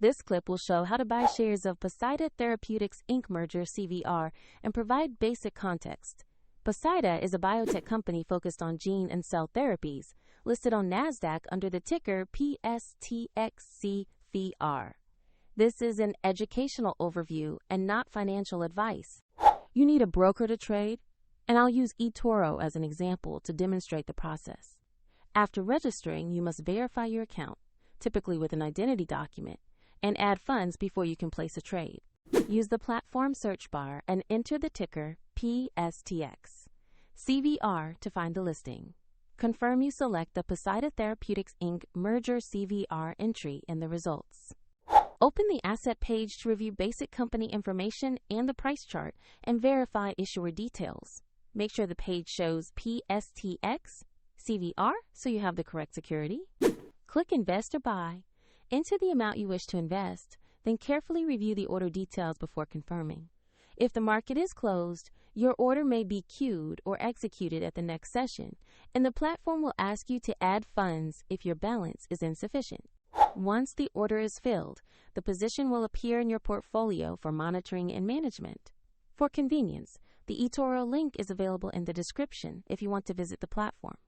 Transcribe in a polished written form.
This clip will show how to buy shares of Poseida Therapeutics Inc. merger CVR and provide basic context. Poseida is a biotech company focused on gene and cell therapies, listed on NASDAQ under the ticker PSTX.CVR. This is an educational overview and not financial advice. You need a broker to trade, and I'll use eToro as an example to demonstrate the process. After registering, you must verify your account, typically with an identity document, and add funds before you can place a trade. Use the platform search bar and enter the ticker PSTX.CVR to find the listing. Confirm you select the Poseida Therapeutics Inc. merger CVR entry in the results. Open the asset page to review basic company information and the price chart and verify issuer details. Make sure the page shows PSTX.CVR so you have the correct security. Click Invest or Buy. Enter the amount you wish to invest, then carefully review the order details before confirming. If the market is closed, your order may be queued or executed at the next session, and the platform will ask you to add funds if your balance is insufficient. Once the order is filled, the position will appear in your portfolio for monitoring and management. For convenience, the eToro link is available in the description if you want to visit the platform.